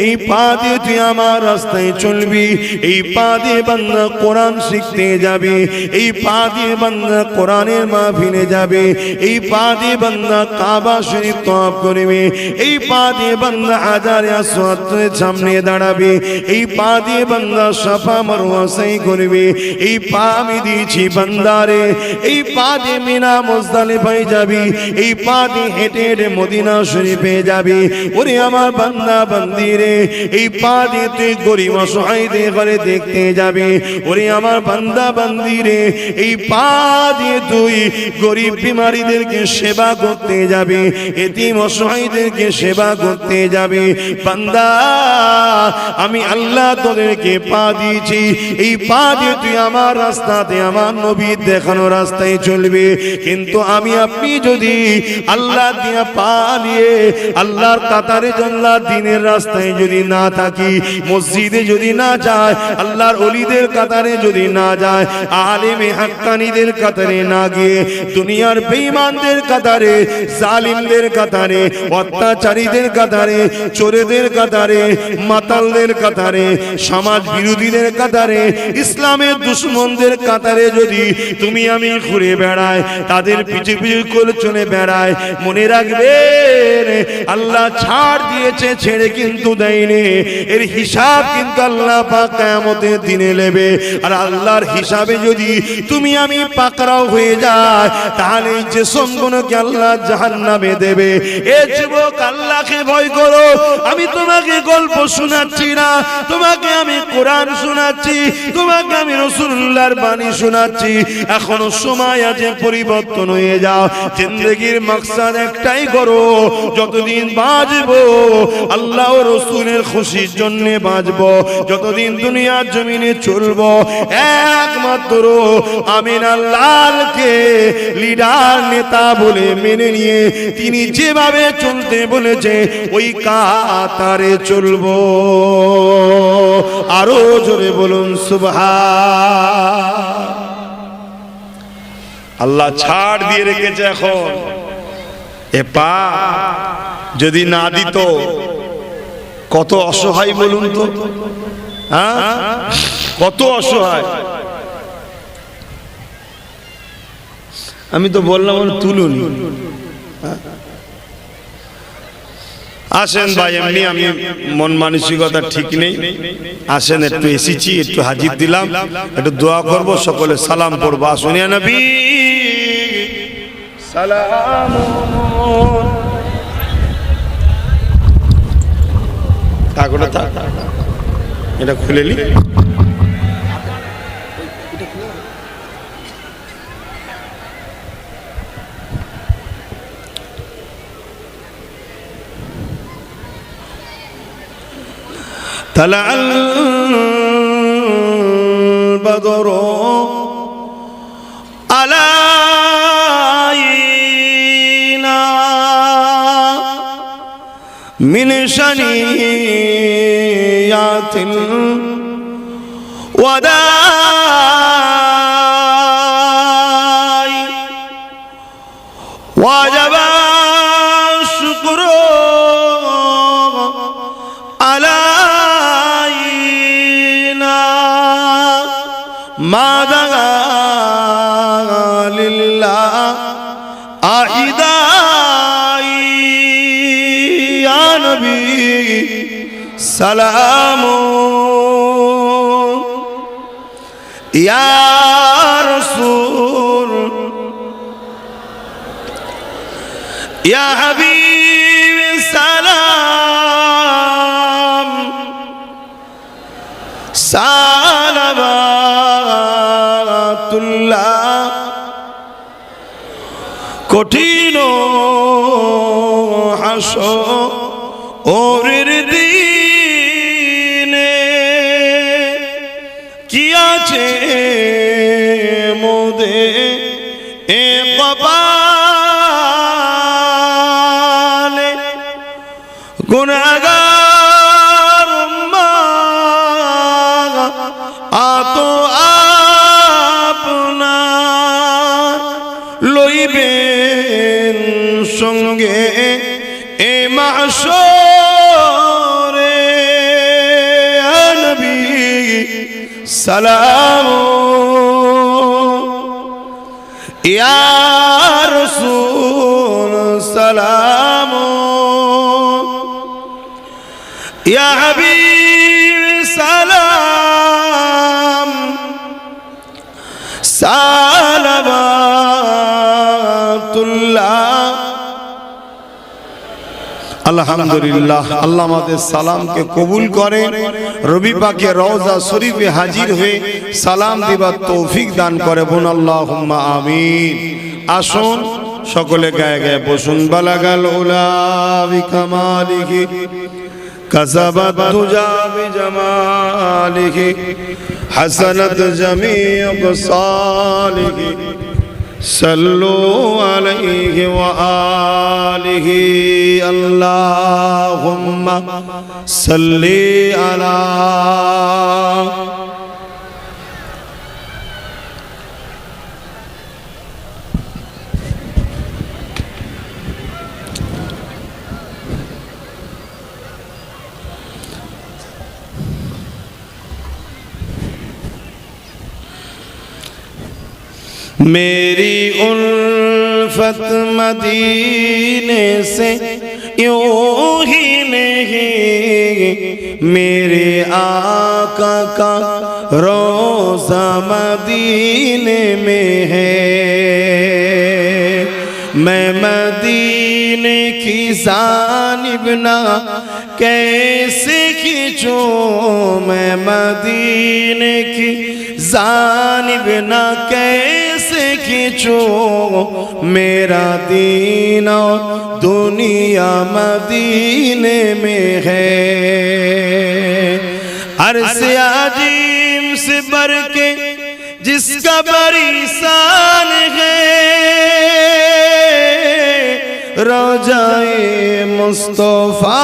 এই পা দিয়ে তুই আমার রাস্তায় চলবি, এই পা দিয়ে বান্দা কোরআন শিখতে যাবে, এই পা দিয়ে বান্দা কোরআনের মাহফিলে যাবে, এই পা দিয়ে বান্দা কাবা শরীফ তওয়াফ করবে, এই পা দিয়ে বান্দা হাজারে আসওয়াদের সামনে দাঁড়াবে, এই পা দিয়ে বান্দা সাফা মারওয়া সাই করবে। এই পা আমি দিয়েছি বান্দারে, এই পা দিয়ে মিনা মুজদালিফায় যাবি, এই পা দিয়ে হেঁটে হেঁটে মদিনা শরীফে যাবি। ওরে আমার বান্দা বান্দি রে, এই পা দিয়ে তুই গরিব অসহায়দের ঘরে দেখতে যাবি। ওরে আমার বান্দা বান্দি রে, এই পা দিয়ে তুই গরিব বিমারীদেরকে সেবা করতে যাবি, এতিম অসহায়দেরকে সেবা করতে যাবি। বান্দা আমি আল্লাহ তোদেরকে পা দিয়েছি, এই পা দিয়ে তুই আমার রাস্তাতে আমার নবীর দেখানো রাস্তায় চলবে। কিন্তু আমি আপনি যদি আল্লাহ দিয়া পা নিয়ে আল্লাহর কাতারে আল্লাহর দ্বীনের রাস্তায় যদি না থাকি, মসজিদে যদি না যায়, আল্লাহর ওলিদের কাতারে যদি না যায়, আলেমে হাক্কানীদের কাতারে না গিয়ে দুনিয়ার বেঈমানদের কাতারে, জালিমদের কাতারে, অত্যাচারীদের কাতারে, চোরেদের কাতারে, মাতালদের কাতারে, সমাজ বিরোধীদের কাতারে, ইসলামের দুশমনদের কাতারে যদি তুমি আমি ঘুরে বেড়াই, তাদের পিছু পিছু করে চলে বেড়ায়, মনে রাখবেন আল্লাহ ছাড় দিয়েছে, ছেড়ে কিন্তু দেয়নি। এর হিসাব কিন্তু আল্লাহ পাক কিয়ামতের দিনে নেবে। আর আল্লাহর হিসাবে যদি তুমি আমি পাকড়াও হয়ে যায়, তাহলে এই জিসমগুলোকে আল্লাহ জাহান্নামে দেবে। এ যুবক, আল্লাহকে ভয় করো। আমি তোমাকে গল্প শোনাচ্ছি না, তোমাকে আমি কোরআন শোনাচ্ছি, তোমাকে আমি রাসূলুল্লাহর বাণী শোনাচ্ছি। এখনো সময় আছে, পরিবর্তন হয়ে যাও। জিন্দেগির মাকসাদ একটাই করো, যতদিন বাঁচবো আল্লাহ ও রাসূলের খুশির জন্য বাঁচবো, যতদিন দুনিয়ার জমিনে চলবো একমাত্র আমিন আল্লাহকে লিডার নেতা বলে মেনে নিয়ে তিনি যেভাবে চলতে বলেছে ওই কাতারে চলবো। আরো জোরে বলুন সুবহান। আল্লাহ ছাড় দিয়ে রেখেছে। এখন এ পা যদি না দিত কত অসহায় বলুন তো, হ্যাঁ কত অসহায়। আমি তো বললাম তুলুন। আসেন ভাই, এমনি আমি মন মানসিকতা ঠিক নেই, আসেন একটু এসেছি, একটু হাজির দিলাম, একটু দোয়া করব, সকলে সালাম পড়বো। আসুন ইয়া নবী সালাম। এটা খুলে নি। طلع البدر علينا من شنيات الوداع وجب الشكر ما دعا لله أعدائي يا نبي سلام يا رسول يا حبيب سلام সালাবাতুল্লাহ। কঠিন হাসরের দিনে কি আছে মোদের এ কপালে, গুনাহগার উম্মাহ আতো আপনার লইবেন সঙ্গে এ মাহশরে। নবী সালাম ইয়া রাসূল সালাম ইয়া হাবিব সালাম আলহামদুলিল্লাহ, আল্লাহ আমাদের সালামকে কবুল করে, রবি পাকে রওজা শরীফে হাজির হয়ে সালাম দিবার তৌফিক দান করে। বোন আল্লাহুম্মা আমিন। আসুন সকলে গায়ে গায়ে বসুন। বালাগাল উলা বিকামালিহি কাসাবাত দুজা বিজামালিহি হাসানাত জামিউ সালিহি সাল্লু আলাইহি ওয়া আলিহি আল্লাহুম্মা সাল্লি আলা मेरी उल्फत मदीने से यूं ही नहीं, मेरे आका का रोज़ा मदीने में है। मैं मदीने की जानिब ना कैसे खींचूं, मैं मदीने की जानिब ना कैसे खींचूं, मेरा दीन और दुनिया मदीने में है। अरसे अजीम से बढ़ के जिसका बड़ी शान है, रोज़ाए मुस्तफा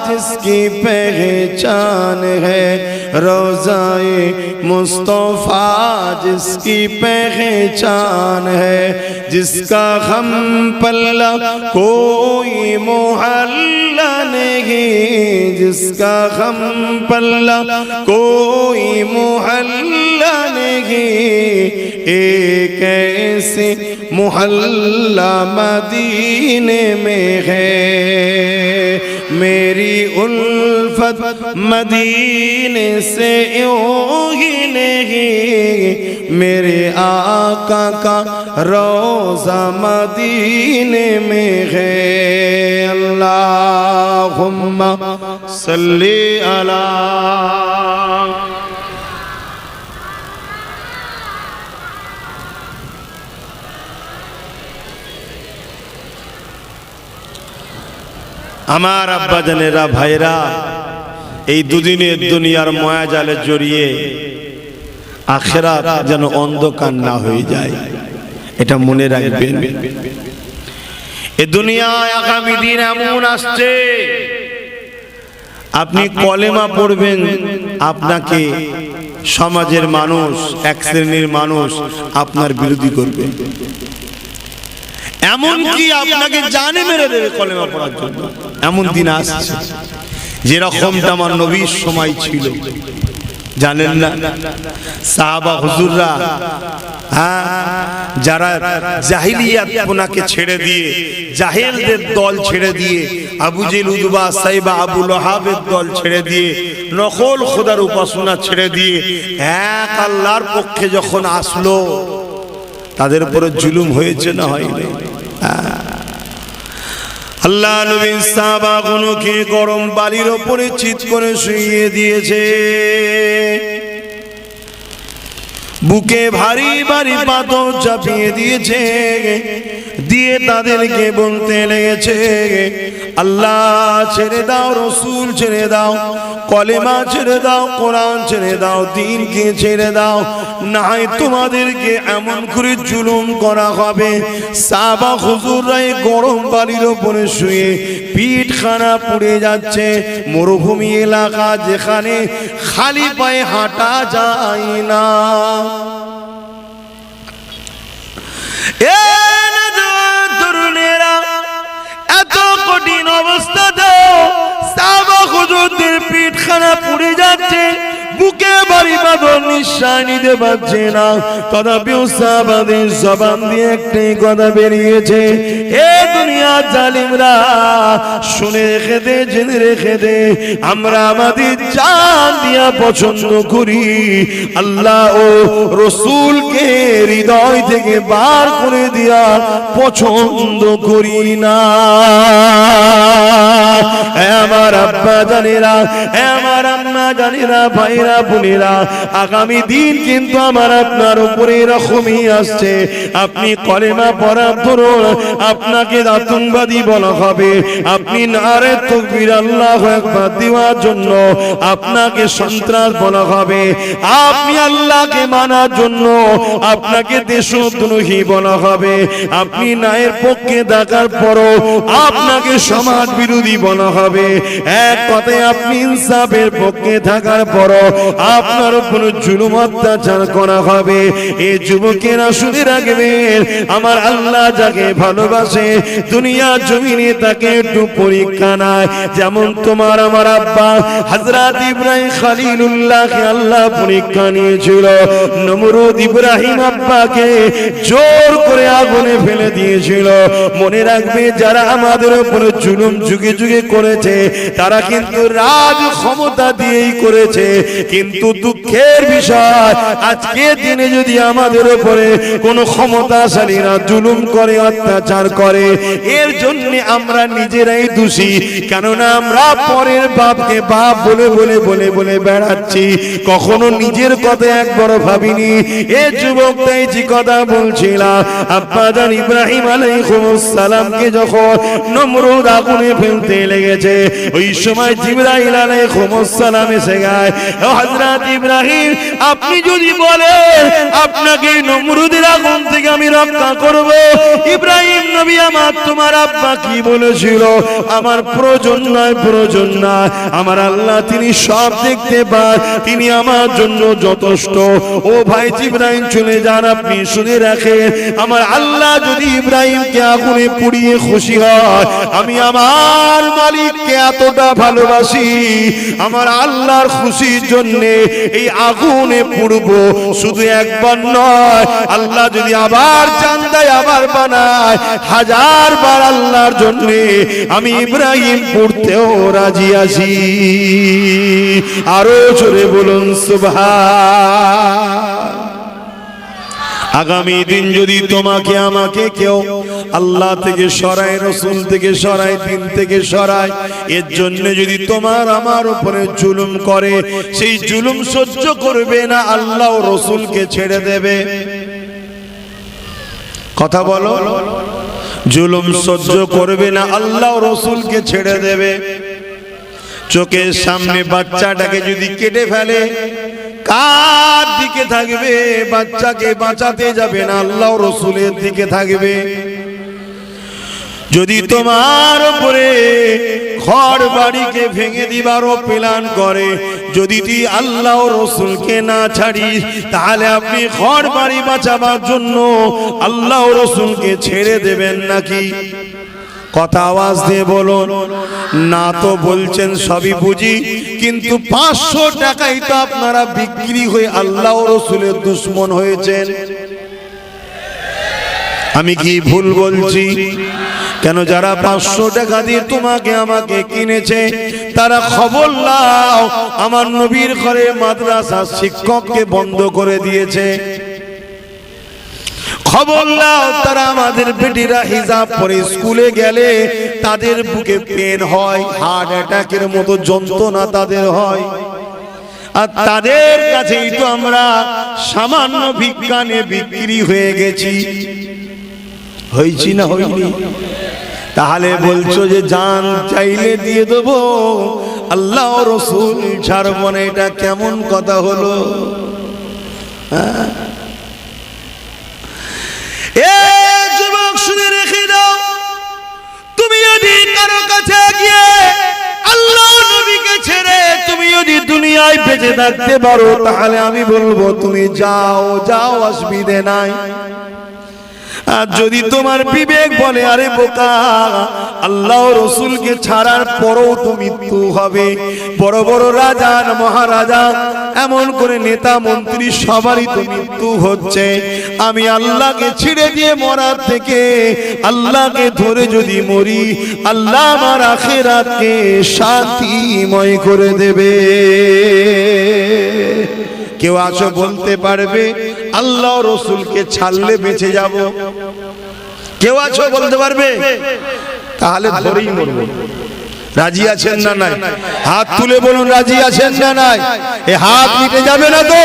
जिसकी पहचान है, रोज़ाए मुस्तफा जिसकी पहचान है, जिसका हम पल्ला कोई मोहल्ला नहीं, जिसका हम पल्ला कोई मोहल्ला नहीं, एक ऐसे मोहल्ला मदीने में है। मेरी उल्फत मदीने से यूं ही नहीं, मेरे आका का रोज़ा मदीने में है। अल्लाहुम्मा सल्ली अला আমার আব্বা জানেরা, ভাইরা, এই দুদিনের দুনিয়ার মায়াজালে জড়িয়ে আখিরাত যেন অন্ধকার না হয়ে যায়, এটা মনে রাখবেন। এই দুনিয়ায় আগামী দিন এমন আসছে, আপনি কলেমা পড়বেন, আপনাকে সমাজের মানুষ, এক শ্রেণীর মানুষ আপনার বিরোধী করবে, এমনকি আপনাকে জানে মেরে দেবে কলেমা পড়ার জন্য। এমন দিন আসছে যেরকমটা আমার নবীর সময় ছিল, জানেন না? সাহাবা হুজুররা, যারা জাহিলিয়াত পুনাকে ছেড়ে দিয়ে, জাহেলদের দল ছেড়ে দিয়ে, আবু জেল, উতবা, সাইবা, আবু লাহাবের দল ছেড়ে দিয়ে, নকল খোদার উপাসনা ছেড়ে দিয়ে এক আল্লাহর পক্ষে যখন আসলো, তাদের উপরে জুলুম হয়েছে না হয়নি? আল্লাহ নবী সাহাবাগুলোকে গরম বালির উপরে চিৎ করে শুইয়ে দিয়েছে, বুকে ভারী ভারী পাথর চাপিয়ে দিয়েছে, দিয়ে তাদেরকে বলতে লেগেছে, আল্লাহ ছেড়ে দাও, রসুল ছেড়ে দাও, কলেমা ছেড়ে দাও, কোরআন ছেড়ে দাও, দ্বীনকে ছেড়ে দাও, না হয় তোমাদেরকে এমন করে জুলুম করা হবে। সাহাবা হুজুররা গরম বালির উপরে শুয়ে পিঠখানা পুড়ে যাচ্ছে, মরুভূমি এলাকা যেখানে খালি পায়ে হাঁটা যায় না। তরুণেরা, এত কঠিন অবস্থাতেও সাহাবা হুজুরদের পিঠখানা পুড়ে যাচ্ছে, বুকে বাড়ি বাঁধন নিঃশ্বাস নিতে পারছে না, তথাপিও সাহাবাদের জবান দিয়ে একটাই কথা বেরিয়েছে, এ দুনিয়ার জালিমরা শুনে রেখে দে, জেনে রেখে দে, আমরা আমাদের জান দিয়া পছন্দ করি, আল্লাহ ও রসুলকে হৃদয় থেকে বার করে দিয়া পছন্দ করি না। আমার আব্বা জানেরা, আমার আম্মা জানেরা, ভাইরা বোনেরা, আগামী দিন কিন্তু আমার আপনার উপরে এরকমই আসছে। আপনি কলেমা পড়ার ধরুন আপনাকে আতঙ্কবাদী বলা হবে, আপনি নারে তাকবীর আল্লাহু আকবার দেওয়ার জন্য আপনাকে সন্ত্রাস বলা হবে, আপনি আল্লাহকে মানার জন্য আপনাকে দেশদ্রোহী বলা হবে, আপনি ন্যায়ের পক্ষে থাকার পরও আপনাকে সমাজ বিরোধী বলা হবে, এক কথায় আপনি ইনসাফের পক্ষে থাকার পরও আপনার উপর জুলুম অত্যাচার করা হবে। এই যুবকেরা শুনে রাখবেন, আমার আল্লাহ যাকে ভালোবাসে দুনিয়া জমিনে তাকে একটু পরীক্ষা নাই। যেমন তোমার আমার আব্বা হযরত ইব্রাহিম খলিলুল্লাহকে আল্লাহ পরীক্ষা নিয়েছিল, নমরুদ ইব্রাহিম আব্বাকে জোর করে আগুনে ফেলে দিয়েছিল। মনে রাখবে, যারা আমাদের উপর জুলুম যুগে যুগে করেছে তারা কিন্তু রাজ ক্ষমতা দিয়েই করেছে, কিন্তু দুঃখের বিষয় আজকে দিনে যদি আমাদের উপরে কোন ক্ষমতাশালীরা জুলুম করে, অত্যাচার করে, এর জন্য আমরা নিজেরাই দোষী। কেননা আমরা পরের বাপকে বাপ বলে বলে বলে বলে বেড়াচ্ছি, কখনো নিজের কথা একবার ভাবিনি। এ যুবক তাই যে কথা বলছিলাম, আব্বাজান ইব্রাহিম আলাইহিস সালামকে যখন নমরুদ আগুনে ফেলতে লেগেছে, ওই সময় জিবরাইল আলাইহিস সালাম এসে গায়, ও হযরত ইব্রাহিম, আপনি যদি বলেন আপনাকে নমরুদের আগুন থেকে আমি রক্ষা করব, ইব্রাহিম নবী আমার তোমার আব্বা কি বলেছিল, আমার প্রয়োজন নয়, প্রয়োজন নয়, আমার আল্লাহ তিনি সব দেখতে পান, তিনি আমার জন্য যথেষ্ট। ও ভাই ইব্রাহিম চলে যান, আপনি শুনে রাখেন, আমার আল্লাহ যদি ইব্রাহিমকে আগুনে পুড়িয়ে খুশি হয়, আমি আমার মালিককে এতটা ভালোবাসি, আমার আল্লাহর খুশির জন্য এই আগুনে পুড়ব। শুধু একবার নয়, আল্লাহ যদি আবার চান দেয়, আবার বানায়, 1000 বার আল্লাহর জন্য আমি ইব্রাহিম পুড়তেও রাজি আছি। আরো জোরে বলুন সুবহান। আগামী দিন যদি তোমাকে আমাকে কেউ আল্লাহ থেকে সরায়, রসুল থেকে সরায়, দিন থেকে সরায়, এর জন্য যদি তোমার আমার উপরে জুলুম করে, সেই জুলুম সহ্য করবে না, আল্লাহ ও রসুলকে ছেড়ে দেবে। কথা বলো, জুলুম সহ্য করবে না, আল্লাহ ও রসুলকে ছেড়ে দেবে। চোখের সামনে বাচ্চাটাকে যদি কেটে ফেলে, কার দিকে থাকবে? বাচ্চাকে বাঁচাতে যাবে না, আল্লাহ রসুলের দিকে থাকবে। যদি তোমার উপরে ঘর বাড়িকে ভেঙে দিবারও প্ল্যান করে, যদি তুই আল্লাহ রসুলকে না ছাড়িস, তাহলে আপনি ঘর বাড়ি বাঁচাবার জন্য আল্লাহ রসুলকে ছেড়ে দেবেন নাকি? কথা আওয়াজ দিয়ে বলুন না। তো বলছেন সবই বুঝি, কিন্তু 500 টাকায় তো আপনারা বিক্রি হয়ে আল্লাহ রসুলের দুশমন হয়েছেন। আমি কি ভুল বলছি? কেন যারা 500 টাকা দিয়ে তোমাকে আমাকে কিনেছে, তারা খবর নাও, আমার নবীর ঘরে মাদ্রাসার শিক্ষককে বন্ধ করে দিয়েছে। খবর নাও, তারা আমাদের বেটিরা হিজাব পরে স্কুলে গেলে তাদের বুকে পেন হয়, হার্ট অ্যাটাকের মতো যন্ত্রণা তাদের হয়, আর তাদের কাছেই তো আমরা সামান্য ভিক্ষানে বিক্রি হয়ে গেছি। হয়েছি না হয়নি? তাহলে বলছো যে জান চাইলে দিয়ে দেবো, আল্লাহ রসুল ছাড়বো না, এটা কেমন কথা হলো? যুবক শুনে রেখে দাও, তুমি যদি কারো কাছে গিয়ে আল্লাহ নবীকে ছেড়ে তুমি যদি দুনিয়ায় বেঁচে থাকতে পারো, তাহলে আমি বলবো তুমি যাও, যাও, অসুবিধে নাই। আর যদি তোমার বিবেক বলে আরে বোকা, আল্লাহ রসুলকে ছাড়ার পরও তো মৃত্যু হবে, বড় বড় রাজা মহারাজা এমন করে নেতা মন্ত্রী সবারই তো মৃত্যু হচ্ছে, আমি আল্লাহকে ছেড়ে দিয়ে মরার থেকে আল্লাহকে ধরে যদি মরি, আল্লাহ আমার আখিরাতকে শান্তিময় করে দেবে। কেউ আছো বলতে পারবে আল্লাহ রসুলকে ছাড়লে বেঁচে যাব? কেউ আছো বলতে পারবে? তাহলে ধরেই মরব। রাজি আছেন না নাই? হাত তুলে বলুন রাজি আছেন না নাই? এই হাত মিটে যাবে না তো?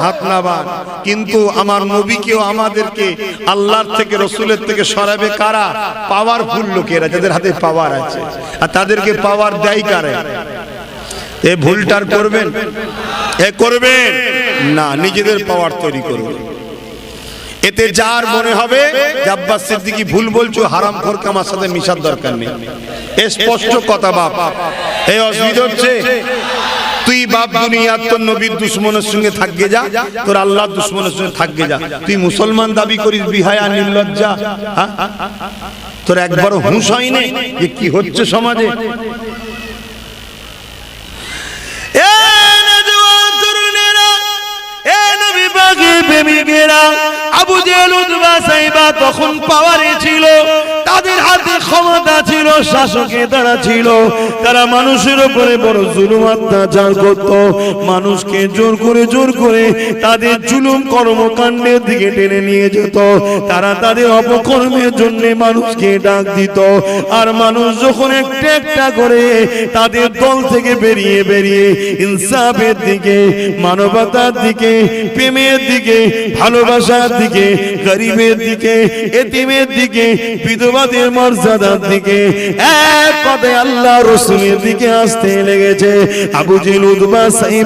হাত নামান। কিন্তু আমার নবীকেও আমাদেরকে আল্লাহর থেকে রসুলের থেকে সরাবে কারা? পাওয়ারফুল লোকেরা, যাদের হাতে পাওয়ার আছে। আর তাদেরকে পাওয়ার দেয় কারা? এ ভুলটার করবেন? এ করবেন না, নিজেদের পাওয়ার তৈরি করবেন। এতে যার মনে হবে যে আব্বাস সিদ্দিকী ভুল বলছো, হারামখোর আমার সাথে মিশার দরকার নেই, স্পষ্ট কথা। বাপ এই অসুবিধা হচ্ছে, তুই বাপ দুনিয়ার তোর নবীর দুশ্মনের সঙ্গে থাকবে যা, তোর আল্লাহর দুশ্মনের সঙ্গে থাকবে যা। তুই মুসলমান দাবি করিস, বিহায়া নির্লজ্জা, তোর একবারও হুঁশ হয়নি যে কি হচ্ছে সমাজে? আবু জেহেল উতবা সাইবা তখন পাওয়ারে ছিল, তাদের হাতে ক্ষমতা ছিল, শাসকের দ্বারা ছিল। তারা মানুষের উপরে বড় জুলুম অত্যাচার করত, মানুষকে জোর করে তাদের জুলুম কর্মকাণ্ডের দিকে টেনে নিয়ে যেত। তারা তাদের অপকর্মের জন্য মানুষকে ডাক দিত, আর মানুষ যখন একটা একটা করে তাদের দল থেকে বেরিয়ে ইনসাফের দিকে, মানবতার দিকে, প্রেমের দিকে, ভালোবাসার দিকে, গরিবের দিকে, এতিমের দিকে, বিধবাদের মর্যাদার দিকে, এক কথায় আল্লাহ রসুলের দিকে আসতে লেগেছে। আবু জেহেল উতবা সাইবা